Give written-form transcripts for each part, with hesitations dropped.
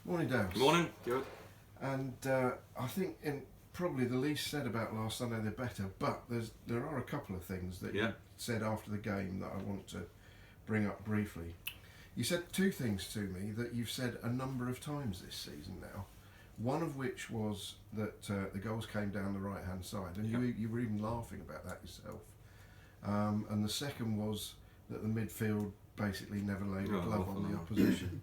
Morning, Dowse. Morning, Stuart. And I think in probably the least said about last Sunday, the better. But there are a couple of things that you said after the game that I want to bring up briefly. You said two things to me that you've said a number of times this season now. One of which was that the goals came down the right-hand side, and you were even laughing about that yourself. And the second was that the midfield basically never laid a glove on the opposition.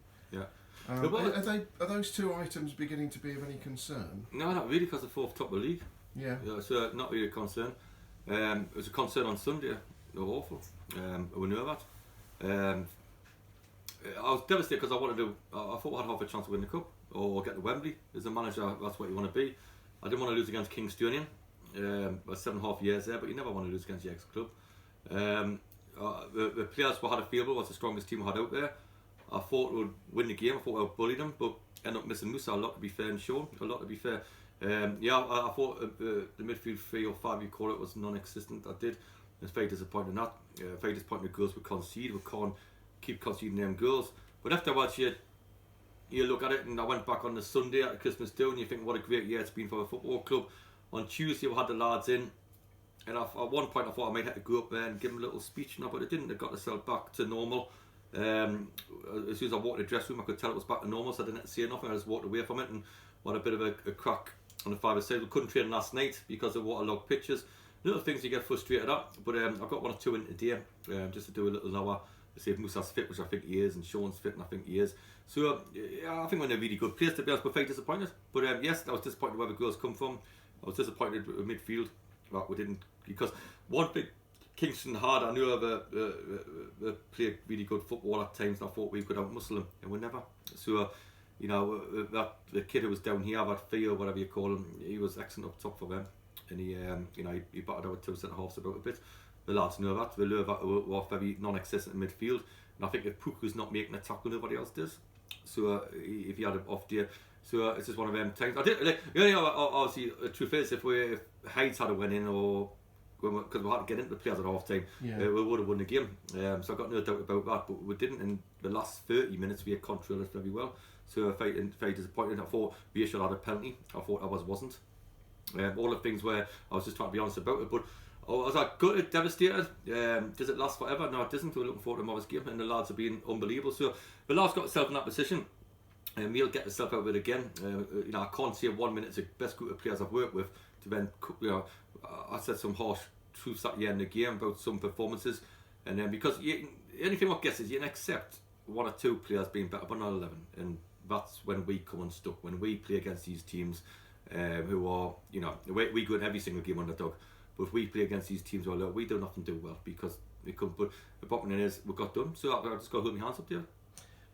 Are those two items beginning to be of any concern? No, not really, because the fourth top of the league. Yeah. So not really a concern. It was a concern on Sunday. They were awful. We knew that. I was devastated because I thought we had half a chance to win the cup or get to Wembley. As a manager, that's what you want to be. I didn't want to lose against King's Union. I was 7.5 years there, but you never want to lose against your ex-club. The players we had a feel was the strongest team we had out there. I thought we would win the game. I thought I would bully them, but ended up missing Musa a lot, to be fair, and Sean a lot, to be fair. I thought the midfield 3 or 5 you call it was non-existent. I did. It's very disappointing in that. Very disappointing the goals we concede. We can't keep conceding them goals. But afterwards, you look at it, and I went back on the Sunday at Christmas Day, and you think what a great year it's been for a football club. On Tuesday, we had the lads in, and at one point I thought I might have to go up there and give them a little speech, but I didn't. They got themselves back to normal. As soon as I walked in the dressing room, I could tell it was back to normal, so I didn't say nothing. I just walked away from it, and had a bit of a crack on the 5-a-side. We couldn't train last night because of waterlogged pitches. Little things you get frustrated at, but I've got 1 or 2 in today, just to do a little hour to see if Musa's fit, which I think he is, and Sean's fit, and I think he is. So I think we're in a really good place, to be honest. We're very disappointed, but yes, I was disappointed where the goals come from. I was disappointed with midfield that we didn't, because one thing Kingston had, I knew they played really good football at times, and I thought we could outmuscle them, and we never. So that the kid who was down here, that Theo, whatever you call him, he was excellent up top for them, and he battered our 2 centre halves about a bit. The lads know that. They know that we're very non-existent in midfield, and I think if Puku's not making a tackle, nobody else does. So if he had an off day, so it's just one of them times. I did, obviously, the truth is, if Hyde's had a win in, or because we had to get into the players at half time, we would have won the game. So I've got no doubt about that, but we didn't. In the last 30 minutes, we had controlled it very well. So very disappointed. I thought we should have had a penalty. I thought I wasn't. All the things where I was just trying to be honest about it, but was I gutted, devastated? Does it last forever? No, it doesn't. We're looking forward to tomorrow's game, and the lads have been unbelievable. So the lads got themselves in that position, and we'll get themselves out of it again. I can't say 1 minute it's the best group of players I've worked with. To then, I said some harsh truths at the end of the game about some performances, and then because anything what gets is you can accept 1 or 2 players being better, but not 11, and that's when we come unstuck. When we play against these teams who are, we go in every single game underdog. But if we play against these teams, we do nothing do well because we come. But the bottom line is we got done. So I've just got to hold my hands up there.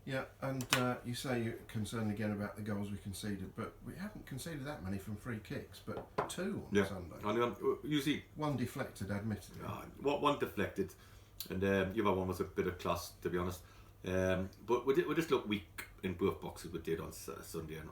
Yeah, and you say you're concerned again about the goals we conceded, but we haven't conceded that many from free kicks, but 2 on Sunday. And usually 1 deflected, admittedly. One deflected, and the other one was a bit of class, to be honest. But we just looked weak in both boxes. We did on Sunday, and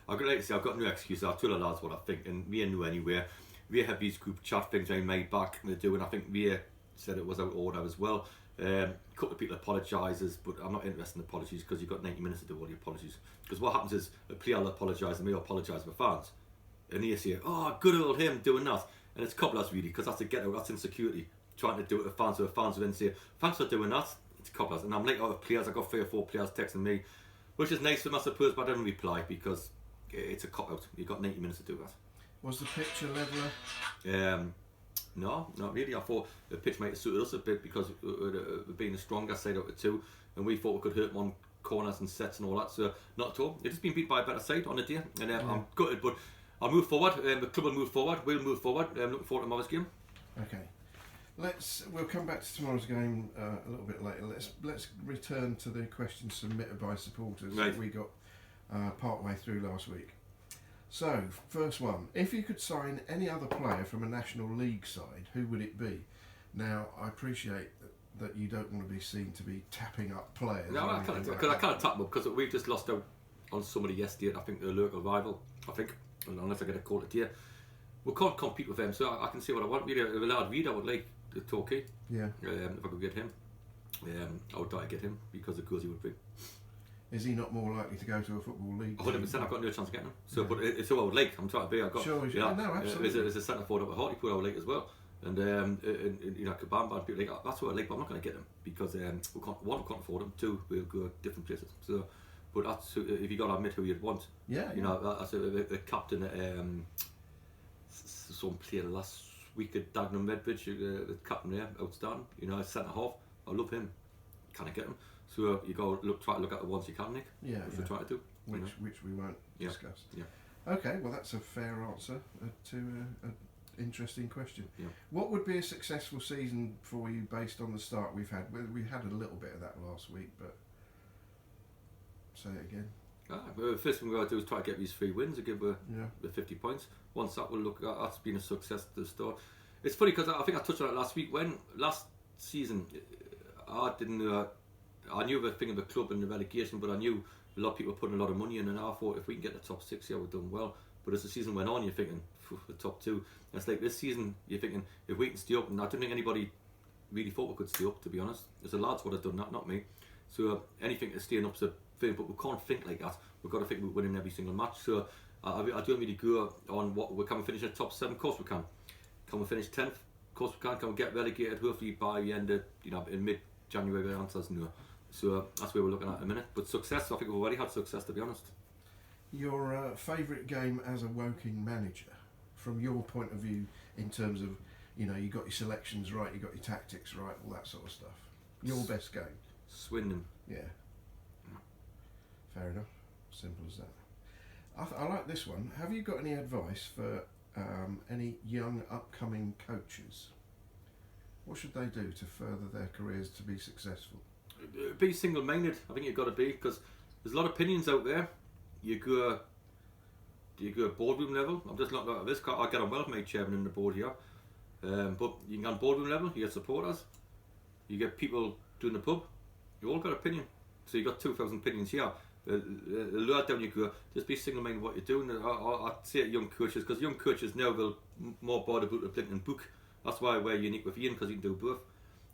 I've got to say I've got no excuse. I'll tell the lads what I think, and we knew anywhere. We have these group chat things I made back, and they do, and I think we said it was out of order as well. A couple of people apologises, but I'm not interested in apologies because you've got 90 minutes to do all the apologies. Because what happens is a player will apologise and we apologise for fans, and they say, "Oh, good old him doing that," and it's cobblers really, because that's a get out, that's insecurity, trying to do it to fans, so fans will then say, "Thanks for doing that." It's cobblers, and I'm like, oh, players, I've got 3 or 4 players texting me, which is nice for them, I suppose, but I don't reply because it's a cop out. You've got 90 minutes to do that. Was the pitch a leveller? No, not really. I thought the pitch might have suited us a bit because being the stronger side out of 2, and we thought we could hurt them on corners and sets and all that. So not at all. It's just been beat by a better side on the day, and I'm gutted. But I'll move forward. The club will move forward. We'll move forward. I'm looking forward to tomorrow's game. Okay. We'll come back to tomorrow's game a little bit later. Let's return to the questions submitted by supporters that we got part way through last week. So, first one. If you could sign any other player from a National League side, who would it be? Now, I appreciate that you don't want to be seen to be tapping up players. No, I can't tap them up because we've just lost out on somebody yesterday. I think the local rival. Unless I get a call today, we can't compete with them. So I can say what I want. Really, a lad Reed, I would like to Torquay. Yeah. If I could get him, I would try to get him because of the goals he would bring. is he not more likely to go to a football league? 100%. I've got no chance of getting him. So, but it's who I would like. I'm trying to be. I've got Sure, no, absolutely. There's a centre forward up at Hartlepool I would like as well, and you know, Kabamba and people like that's what I like. But I'm not going to get them because we can't afford them. Two, we'll go different places. So, but that's if you got to admit who you'd want. Yeah. You know, that's the captain. Some player last week at Dagenham Medbridge, the captain there, outstanding. You know, centre half. I love him. Can I get him? So you go try to look at the ones you can, Nick. Yeah. Which we try to do. Which we won't discuss. Yeah. Okay, well that's a fair answer to an interesting question. Yeah. What would be a successful season for you based on the start we've had? We had a little bit of that last week, but say it again. The first thing we've got to do is try to get these 3 wins and give the 50 points. Once that will look, that's been a success to the start. It's funny because I think I touched on it last week. When last season, I didn't know. I knew the thing of the club and the relegation, but I knew a lot of people were putting a lot of money in, and I thought if we can get the top 6, yeah, we're done well. But as the season went on, you're thinking the top 2. And it's like this season, you're thinking if we can stay up, and I don't think anybody really thought we could stay up, to be honest. It's the lads would have done that, not me. So anything to staying up's a thing, but we can't think like that. We've got to think we're winning every single match. So I don't really go on what we can we finish in the top 7. Of course we can. Can we finish 10th? Of course we can. Can we get relegated? Hopefully by the end of in mid-January. The answer's no. So that's where we're looking at a minute. But success, I think we've already had success, to be honest. Your favourite game as a Woking manager, from your point of view, in terms of, you know, you got your selections right, you got your tactics right, all that sort of stuff. Your best game. Swindon. Yeah. Fair enough. Simple as that. I like this one. Have you got any advice for any young upcoming coaches? What should they do to further their careers to be successful? Be single-minded. I think you've got to be, because there's a lot of opinions out there. Do you go boardroom level? I'm just not at this. I get on well with my chairman in the board here, but you can go on boardroom level. You get supporters. You get people doing the pub. You all got opinion. So you got 2,000 opinions here. The lower down you go, just be single-minded what you're doing. I'd say to young coaches, because young coaches now will more bother about the blinking book. That's why we're unique with Ian, because you can do both.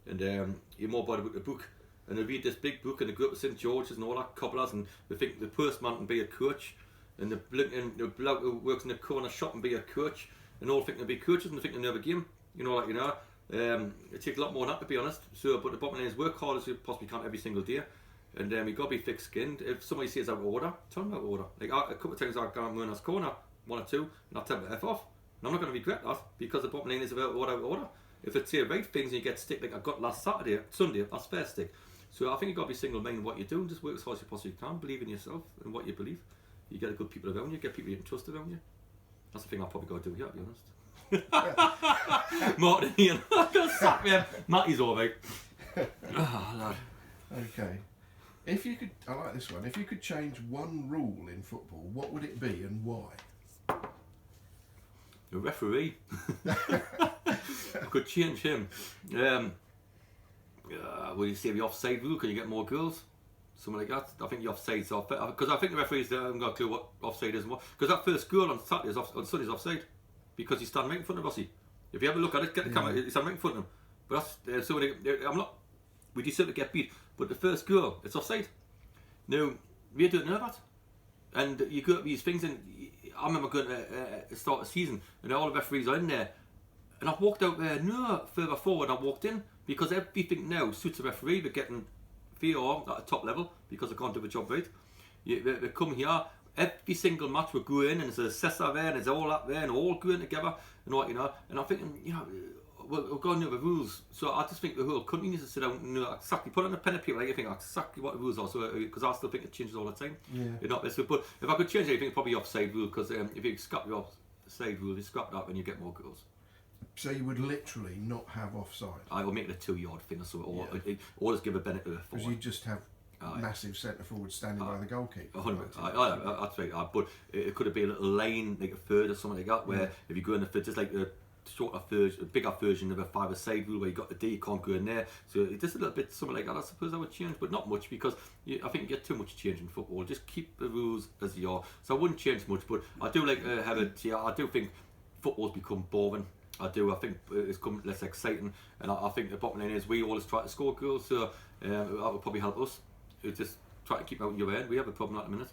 And you're more bothered about the book. And they read this big book and they go up to St George's and all that cobblers, and they think the postman can be a coach, and the bloke who works in the corner shop can be a coach, and all think they'll be coaches and they think they know the game. You know, like, you know, it takes a lot more than that, to be honest. So, but the bottom line is work hard as you possibly can every single day, and you've got to be thick-skinned. If somebody says out of order, tell them out of order. Like a couple of times I've gone in Winners' Corner, 1 or 2, and I've tell them to F off. And I'm not going to regret that, because the bottom line is about order. If it's the right things and you get stick like I got last Sunday, that's fair stick. So I think you've got to be single-minded in what you're doing. Just work as hard as you possibly can. Believe in yourself and what you believe. You get good people around you. Get people you can trust around you. That's the thing I've probably got to do here, to be honest. Martin, Ian. I'm going to sack me. Matty's all right. Oh, lad. Okay. If you could, I like this one. If you could change one rule in football, what would it be and why? The referee. I could change him. Will you say the offside rule? Can you get more goals? Something like that. I think the offside's off, because I think the referees haven't got a clue what offside is and what. Because that first goal on Saturday on Sunday's offside, because he's standing right in front of us. If you have a look at it, get the camera. He's standing right in front of him. But that's I'm not. We deserve to get beat, but the first goal, it's offside. Now we don't know that, and you go up these things, and I remember going to start a season, and all the referees are in there, and I've walked out there no further forward. I walked in. Because everything now suits the referee. They're getting VAR at a top level because they can't do the job right. They come here, every single match we go in, and there's an assessor there, and there's all that there, and all going together, and all, you know. And I'm thinking, you know, we're going to know the rules. So I just think the whole country needs to sit down and know exactly, put on a pen and paper, like you think exactly what the rules are. So because I still think it changes all the time. Yeah. You're not this, but if I could change anything, probably offside rule, because if you scrap the offside rule, you scrap that, and you get more goals. So you would literally not have offside? I will make it a 2-yard thing or so, or just give a benefit to the forward. Because you just have massive centre forward standing by the goalkeeper. 100%. That's right. But it could have been a little lane, like a third or something like that, where if you go in the third, just like a shorter version, a bigger version of a 5-a-side rule where you got the D, you can't go in there. So just a little bit, something like that, I suppose I would change, but not much, because I think you get too much change in football. Just keep the rules as they are. So I wouldn't change much, but I do like have it. Yeah, I do think football's become boring. I do. I think it's come less exciting, and I think the bottom line is we always try to score goals, so that would probably help us. It's just try to keep out in your end. We have a problem at the minute.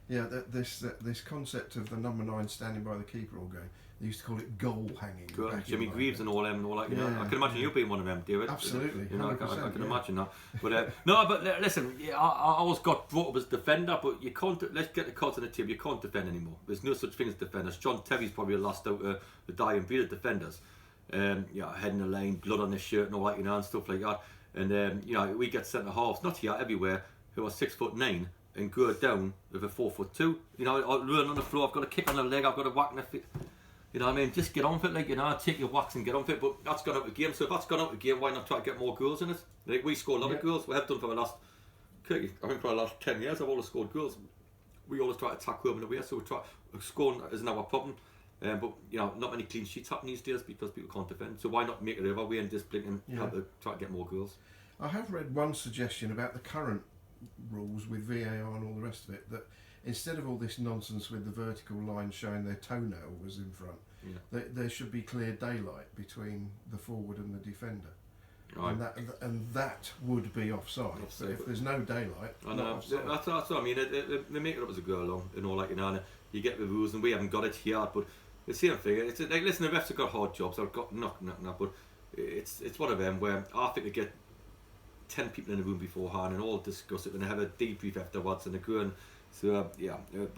Yeah, this concept of the number 9 standing by the keeper all game. They used to call it goal hanging. Jimmy Greaves and all them and all that. You know, I can imagine you being one of them, David. Absolutely, you know, I can imagine that. But no, but listen, I always got brought up as defender, but you can't. Let's get the cards on the table. You can't defend anymore. There's no such thing as defenders. John Terry's probably the last out the dying breed of defenders. Yeah, head in the lane, blood on his shirt and all that, you know, and stuff like that. And you know, we get centre halves, not here, everywhere, who are 6'9" and go down with a 4'2". You know, I run on the floor. I've got to kick on the leg. I've got to whack in the feet. You know what I mean? Just get on with it, like, you know, take your whacks and get on with it. But that's gone out of the game. So if that's gone out of the game, why not try to get more goals in it? Like, we score a lot of goals. We have done for the last, I think for the last 10 years, I've always scored goals. We always try to attack home and away, so we try scoring isn't our problem. But you know, not many clean sheets happen these days because people can't defend. So why not make it the other way and discipline and try to get more goals? I have read one suggestion about the current rules with VAR and all the rest of it, that instead of all this nonsense with the vertical line showing their toenail was in front, there should be clear daylight between the forward and the defender. Right. And that would be offside. If there's no daylight, that's what I mean. They make it up as a go along and all that, you know. And you get the rules, and we haven't got it here. But the same thing. It's like, listen, the refs have got hard jobs. I've got nothing, but it's one of them where I think they get 10 people in the room beforehand and all discuss it and they have a debrief afterwards and they go and but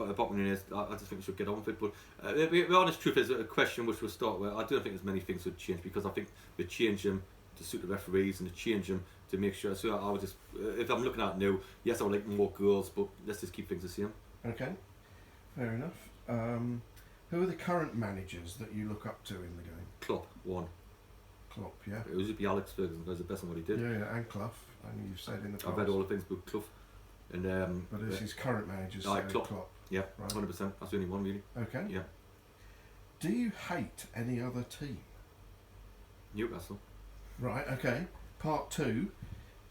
the bottom line is I just think we should get on with it. But the honest truth is a question which we'll start with. I don't think there's many things would change because I think they change them to suit the referees and to change them to make sure. So I would just, if I'm looking at it now, yes, I would like more goals, but let's just keep things the same. Okay, fair enough. Who are the current managers that you look up to in the game? Klopp, one. Klopp, yeah. It was be Alex Ferguson because the best on what he did. Yeah, and Clough. I know you've said in the past. I've read all the things about Clough. And but it's his current managers. Klopp. Yeah, right. 100%. That's the only one really. Okay. Yeah. Do you hate any other team? Newcastle. Right. Okay. Part 2.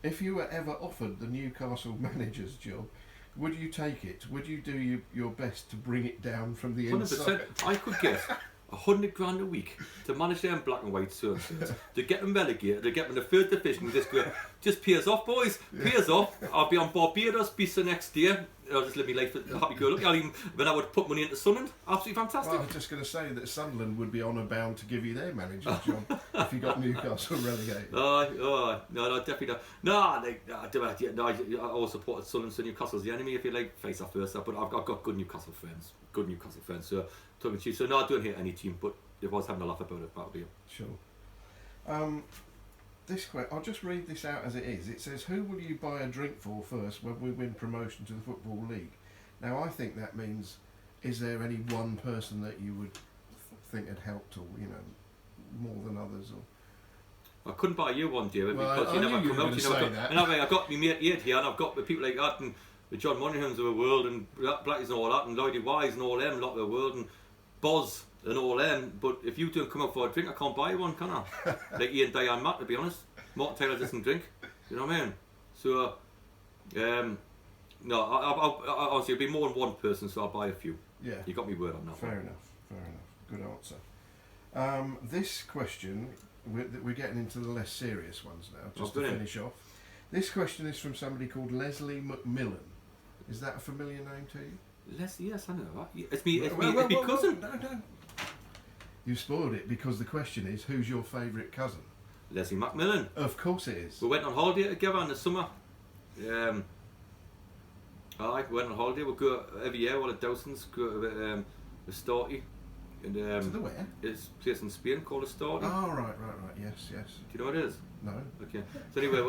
If you were ever offered the Newcastle manager's job, would you take it? Would you do your best to bring it down from the 100%. inside? I could get £100,000 a week to manage them black and white shirts, to get them relegated, to get them in the 3rd division. Just pay us off, boys. Pay us off. I'll be on Barbados Beach the next year. I'll just live my life happy go lucky. Then I would put money into Sunderland. Absolutely fantastic. Well, I was just going to say that Sunderland would be honour bound to give you their manager's job if you got Newcastle relegated. No, definitely not. No, I always supported Sunderland, so Newcastle's the enemy if you like. Face off first, but I've got good Newcastle friends. So talking to you. So no, I don't hate any team, but if I was having a laugh about it, that would be it. Sure. I'll just read this out as it is. It says, who will you buy a drink for first when we win promotion to the Football League? Now, I think that means, is there any one person that you would think had helped, or, you know, more than others? Or I couldn't buy you one, David, because I you never knew come out. I've got my mate Ed here, and I've got the people like that, and the John Monaghans of the world, and Blackies and all that, and Lloydie Wise and all them, lot of the world, and Boz and all them. But if you don't come out for a drink, I can't buy you one, can I? Like Ian, Diane, Matt, to be honest. Martin Taylor doesn't drink. You know what I mean? So, no, I honestly, it'd be more than one person, so I'll buy a few. Yeah. You got me word on that. Fair enough. Good answer. This question, we're getting into the less serious ones now, just to finish off. This question is from somebody called Leslie McMillan. Is that a familiar name to you? Leslie, yes, I know that. It's me cousin. No. You spoiled it because the question is, who's your favourite cousin? Leslie McMillan. Of course it is. We went on holiday together in the summer. We went on holiday. We go every year. All the Dowsons go to Estorti. And, to the where? It's a place in Spain called Estorti. Oh, right. Yes. Do you know what it is? No. Okay. So anyway,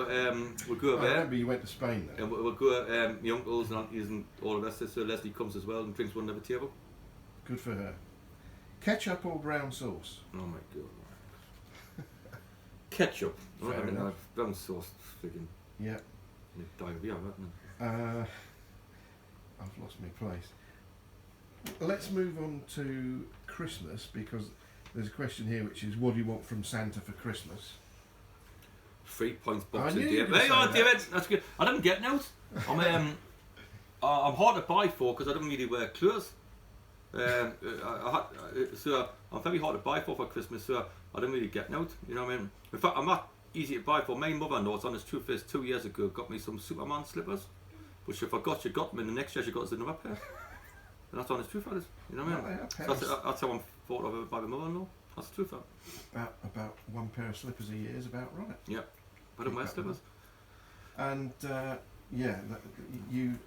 we'll go there. I remember you went to Spain then. And we'll go, my uncles and aunties and all the rest of it. So Leslie comes as well and drinks one at the table. Good for her. Ketchup or brown sauce? Oh my God. Ketchup. Fair enough. Brown sauce, friggin'. Yeah. Diarrhea, hasn't it? I've lost my place. Let's move on to Christmas, because there's a question here which is, what do you want from Santa for Christmas? 3 points box. I knew you were Hey, gonna say David, that's good. I didn't get notes. I'm hard to buy for because I don't really wear clothes. So I'm very hard to buy for Christmas, so I don't really get out, you know what I mean? In fact, I'm not easy to buy for. My mother-in-law, it's honest truth is, 2 years ago, got me some Superman slippers. But if I got them, and the next year she got us another pair. And that's honest truth, that is. You know what I mean? Yeah, So that's how I'm thought of by my mother-in-law. That's the truth, that. About one pair of slippers a year is about right. Yeah. I don't wear slippers. And yeah,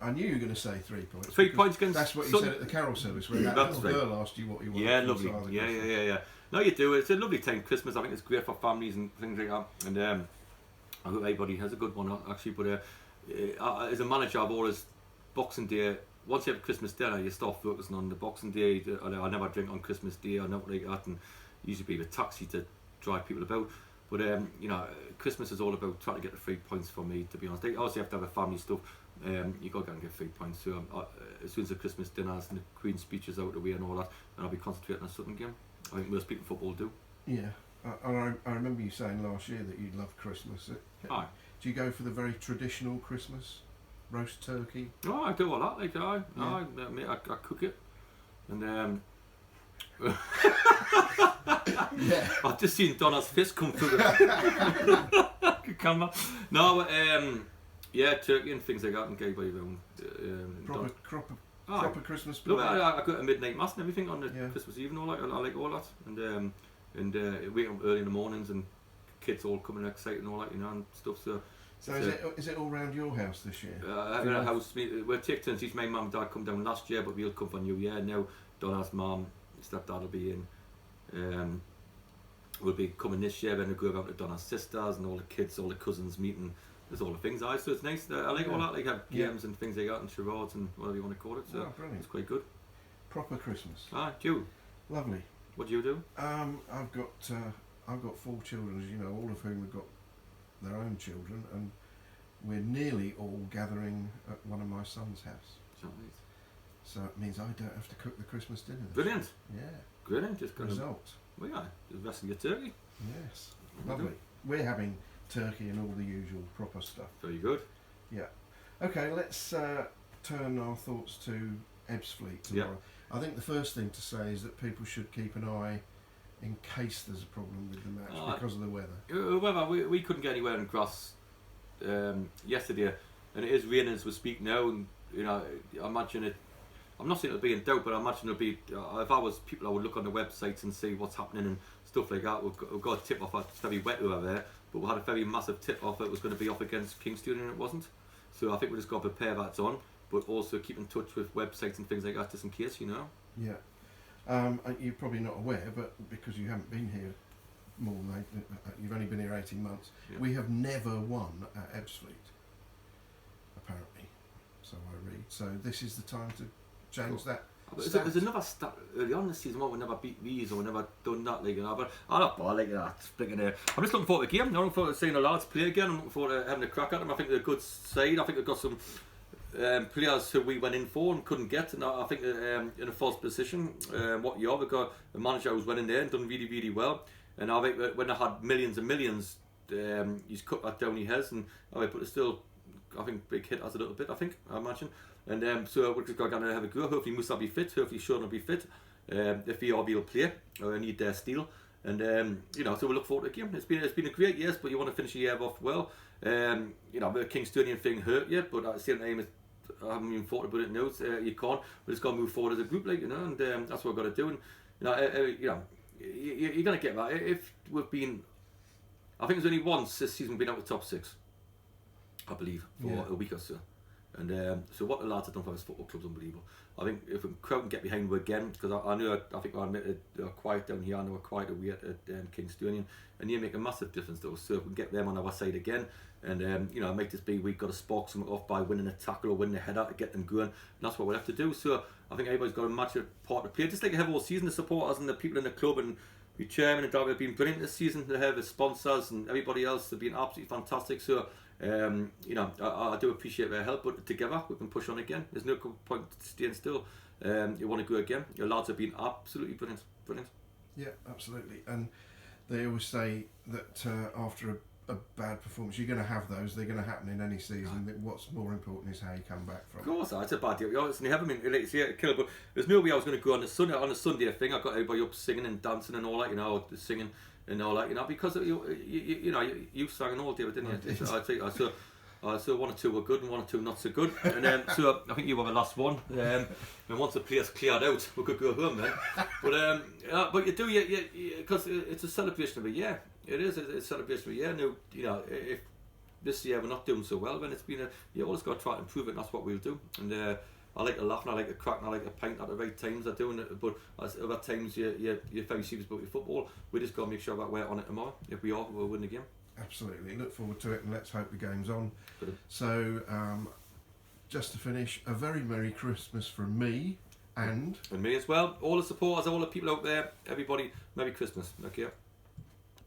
I knew you were going to say 3 points. 3 points against. That's what you said at the carol service when that little girl asked you what you wanted. Yeah, lovely. Yeah. No, you do. It's a lovely time, Christmas. I think it's great for families and things like that. And I hope everybody has a good one, actually. But as a manager, I've always, Boxing Day, once you have Christmas dinner, you start focusing on the Boxing Day. I never drink on Christmas Day, I never like that, and usually be with a taxi to drive people about. But you know, Christmas is all about trying to get the 3 points for me, to be honest. Obviously, you have to have a family stuff. You got to go and get 3 points. So as soon as the Christmas dinners and the Queen's speech is out of the way and all that, then I'll be concentrating on a Sutton game. I think most people in football do. Yeah, I remember you saying last year that you loved Christmas. Aye. Do you go for the very traditional Christmas roast turkey? Oh, I do all that. Like I cook it, and Yeah. I've just seen Donna's fist come through the camera. No, yeah, turkey and things like that, and gave around. Proper Christmas. Look, I got a midnight mass and everything on the Christmas Eve and all that. I like all that, and wake up early in the mornings and kids all coming excited and all that, you know, and stuff. So is it all round your house this year? Having a house, we'll take turns. Each my mum and dad come down last year, but we'll come for New Year now. Donna's mum, stepdad will be in. We'll be coming this year, then we'll go around to Donna's sisters and all the kids, all the cousins meeting. There's all the things. So it's nice. I like all that. Like have games and things like that, and charades and whatever you want to call it. So it's quite good. Proper Christmas. You. Lovely. What do you do? I've got 4 children, as you know, all of whom have got their own children, and we're nearly all gathering at one of my son's house. So it means I don't have to cook the Christmas dinner. Brilliant. Yeah. Brilliant. Just got result. Well, yeah, just resting your turkey. Yes. Lovely. We're having turkey and all the usual proper stuff. Very good. Yeah. Okay, let's turn our thoughts to Ebbsfleet tomorrow. I think the first thing to say is that people should keep an eye in case there's a problem with the match because of the weather. Well, we couldn't get anywhere in grass yesterday, and it is raining as we speak now, and you know, I imagine it. I'm not saying it'll be in doubt, but I imagine it'll be. If I was people, I would look on the websites and see what's happening and stuff like that. We've got a tip off. It's very wet over there, but we had a very massive tip off. It was going to be off against Kingstonian, and it wasn't. So I think we just got to prepare that's on, but also keep in touch with websites and things like that just in case, you know. Yeah. You're probably not aware, but because you haven't been here more than you've only been here 18 months, we have never won at Ebbsfleet, apparently. So I read. So this is the time to change that. There's another stat early on this season where we never beat these or we never done that, like, you know, but I don't bother like that. I'm just looking forward to the game. I'm looking forward to seeing the lads play again. I'm looking forward to having a crack at them. I think they're a good side. I think they've got some players who we went in for and couldn't get, and I think in a false position. We've got a manager who's went in there and done really, really well. And I think when they had millions and millions, he's cut that down his head, and but it's still, I think, big hit us a little bit, I imagine. And so we're just going to have a go. Hopefully Musa be fit, hopefully Sean will be fit. If he will play, I need their steal. And you know, so we look forward to the game. It's been a great year, but you want to finish the year off well. You know, the Kingstonian thing hurt yet, but at the same time, I haven't even thought about it now. You can't. We just got to move forward as a group, like, you know, and that's what we've got to do. And you know, you're going to get that. If we've been, I think there's only once this season we've been out of the top 6, I believe, for a week or so. And so what the lads have done for this football club's unbelievable. I think if we can get behind them again, because I think I admitted they're quiet down here and they were quiet away at Kingstonian, and you make a massive difference though. So if we can get them on our side again, and you know, make this be we've got to spark something off by winning a tackle or winning a header to get them going, and that's what we'll have to do. So I think everybody's got a massive part to play, just like they have all season. The supporters and the people in the club and the chairman and Derby have been brilliant this season. They have the sponsors and everybody else have been absolutely fantastic. So you know, I do appreciate their help, but together we can push on again. There's no point staying still. You want to go again. Your lads have been absolutely brilliant. Yeah, absolutely. And they always say that after a bad performance, you're going to have those. They're going to happen in any season. What's more important is how you come back from. Of course, it's a bad deal. You obviously haven't been killed, but there's no way I was going to go on a Sunday thing. I got everybody up singing and dancing and all that, you know, singing and all that, you know, because you know, you sang all day, didn't you? So So 1 or 2 were good and 1 or 2 not so good. And so I think you were the last one. And once the place cleared out, we could go home then. But you do, because it's a celebration of a year. It is a celebration of a year. Now, you know, if this year we're not doing so well, then it's been you always got to try to improve it, and that's what we'll do. And I like to laugh and I like to crack and I like to pint at the right times. I do, but as other times you're very serious about your football. We just got to make sure that we're on it tomorrow. If we are, we'll win the game. Absolutely. Look forward to it, and let's hope the game's on. Brilliant. So, just to finish, a very Merry Christmas from me and me as well. All the supporters, all the people out there, everybody, Merry Christmas. Okay.